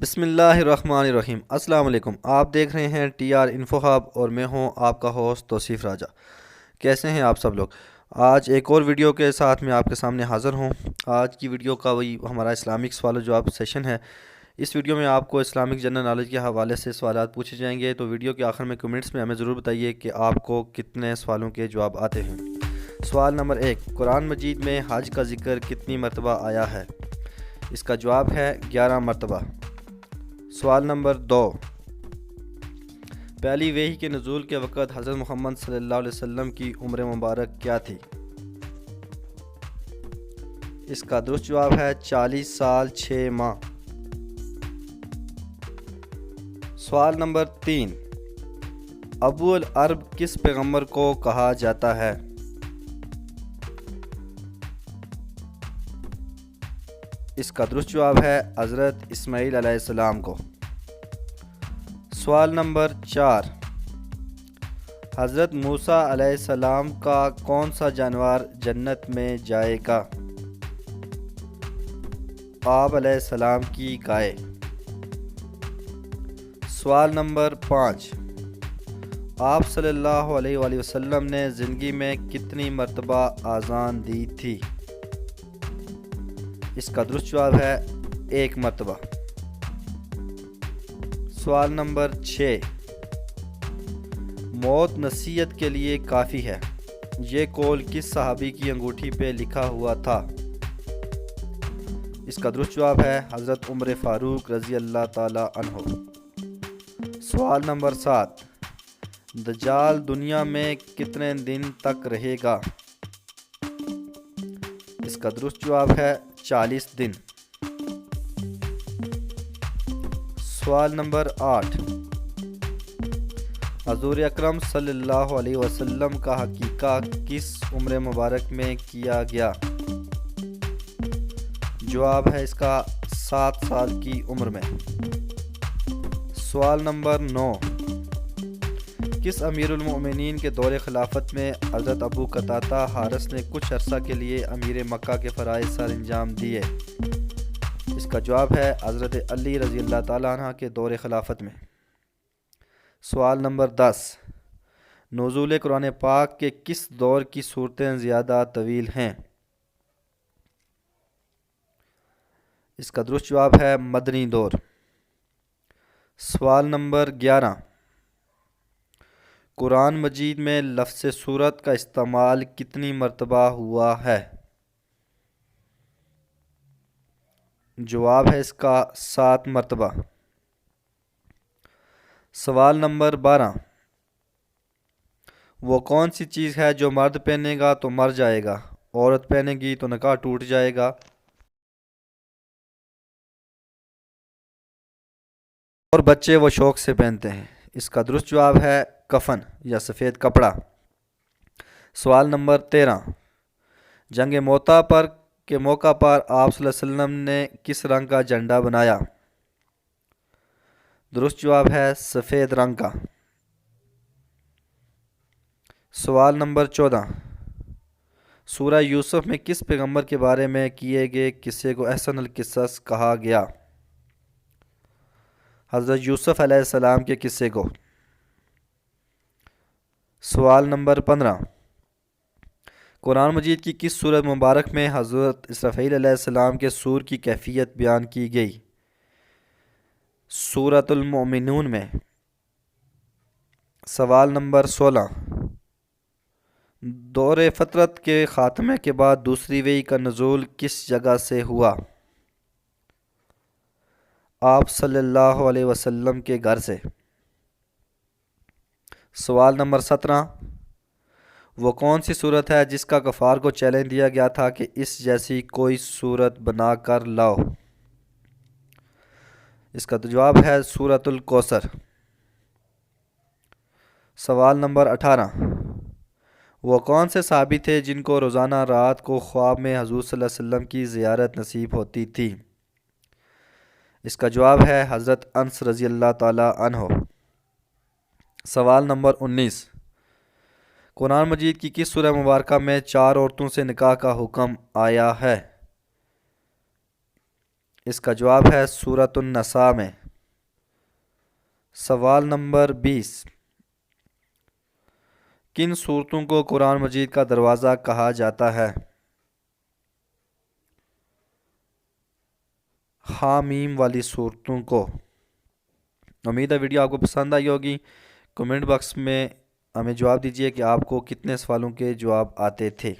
بسم اللہ الرحمن الرحیم۔ السلام علیکم، آپ دیکھ رہے ہیں ٹی آر انفو ہب اور میں ہوں آپ کا ہوسٹ توصیف راجہ۔ کیسے ہیں آپ سب لوگ؟ آج ایک اور ویڈیو کے ساتھ میں آپ کے سامنے حاضر ہوں۔ آج کی ویڈیو کا وہی ہمارا اسلامک سوال و جواب سیشن ہے۔ اس ویڈیو میں آپ کو اسلامک جنرل نالج کے حوالے سے سوالات پوچھے جائیں گے، تو ویڈیو کے آخر میں کمنٹس میں ہمیں ضرور بتائیے کہ آپ کو کتنے سوالوں کے جواب آتے ہیں۔ سوال نمبر 1، قرآن مجید میں حج کا ذکر کتنی مرتبہ آیا ہے؟ اس کا جواب ہے 11 مرتبہ۔ سوال نمبر 2، پہلی وحی کے نزول کے وقت حضرت محمد صلی اللہ علیہ وسلم کی عمر مبارک کیا تھی؟ اس کا درست جواب ہے 40 سال 6 ماہ۔ سوال نمبر 3، ابو العرب کس پیغمبر کو کہا جاتا ہے؟ اس کا درست جواب ہے حضرت اسماعیل علیہ السلام کو۔ سوال نمبر 4، حضرت موسیٰ علیہ السلام کا کون سا جانور جنت میں جائے گا؟ آب علیہ السلام کی گائے۔ سوال نمبر 5، آپ صلی اللہ علیہ وآلہ وسلم نے زندگی میں کتنی مرتبہ اذان دی تھی؟ اس کا درست جواب ہے 1 مرتبہ۔ سوال نمبر 6، موت نصیحت کے لیے کافی ہے، یہ قول کس صحابی کی انگوٹھی پہ لکھا ہوا تھا؟ اس کا درست جواب ہے حضرت عمر فاروق رضی اللہ تعالی عنہ۔ سوال نمبر 7، دجال دنیا میں کتنے دن تک رہے گا؟ اس کا درست جواب ہے 40 دن۔ سوال نمبر 8، حضور اکرم صلی اللہ علیہ وسلم کا عقیقہ کس عمر مبارک میں کیا گیا؟ جواب ہے اس کا 7 سال کی عمر میں۔ سوال نمبر 9، کس امیر المؤمنین کے دور خلافت میں حضرت ابو قتادہ حارث نے کچھ عرصہ کے لیے امیر مکہ کے فرائض سر انجام دیے؟ اس کا جواب ہے حضرت علی رضی اللہ تعالیٰ عنہ کے دور خلافت میں۔ سوال نمبر 10، نزول قرآن پاک کے کس دور کی صورتیں زیادہ طویل ہیں؟ اس کا درست جواب ہے مدنی دور۔ سوال نمبر 11، قرآن مجید میں لفظ سورت کا استعمال کتنی مرتبہ ہوا ہے؟ جواب ہے اس کا 7 مرتبہ۔ سوال نمبر 12، وہ کون سی چیز ہے جو مرد پہنے گا تو مر جائے گا، عورت پہنے گی تو نکاح ٹوٹ جائے گا، اور بچے وہ شوق سے پہنتے ہیں؟ اس کا درست جواب ہے کفن یا سفید کپڑا۔ سوال نمبر 13، جنگ موتا کے موقع پر آپ صلی اللہ علیہ وسلم نے کس رنگ کا جھنڈا بنایا؟ درست جواب ہے سفید رنگ کا۔ سوال نمبر 14، سورہ یوسف میں کس پیغمبر کے بارے میں کیے گئے قصے کو احسن القصص کہا گیا؟ حضرت یوسف علیہ السلام کے قصے کو۔ سوال نمبر 15، قرآن مجید کی کس سورۃ مبارک میں حضرت اسرافیل علیہ السلام کے صور کی کیفیت بیان کی گئی؟ سورۃ المؤمنون میں۔ سوال نمبر 16، دور فترت کے خاتمے کے بعد دوسری وحی کا نزول کس جگہ سے ہوا؟ آپ صلی اللہ علیہ وسلم کے گھر سے۔ سوال نمبر 17، وہ کون سی صورت ہے جس کا کفار کو چیلنج دیا گیا تھا کہ اس جیسی کوئی صورت بنا کر لاؤ؟ اس کا جواب ہے سورۃ الکوثر۔ سوال نمبر 18، وہ کون سے صحابی تھے جن کو روزانہ رات کو خواب میں حضور صلی اللہ علیہ وسلم کی زیارت نصیب ہوتی تھی؟ اس کا جواب ہے حضرت انس رضی اللہ تعالی عنہ۔ سوال نمبر 19، قرآن مجید کی کس سورہ مبارکہ میں 4 عورتوں سے نکاح کا حکم آیا ہے؟ اس کا جواب ہے سورۃ النساء میں۔ سوال نمبر 20، کن صورتوں کو قرآن مجید کا دروازہ کہا جاتا ہے؟ حامیم والی صورتوں کو۔ امید ہے ویڈیو آپ کو پسند آئی ہوگی۔ کمنٹ باکس میں ہمیں جواب دیجیے کہ آپ کو کتنے سوالوں کے جواب آتے تھے۔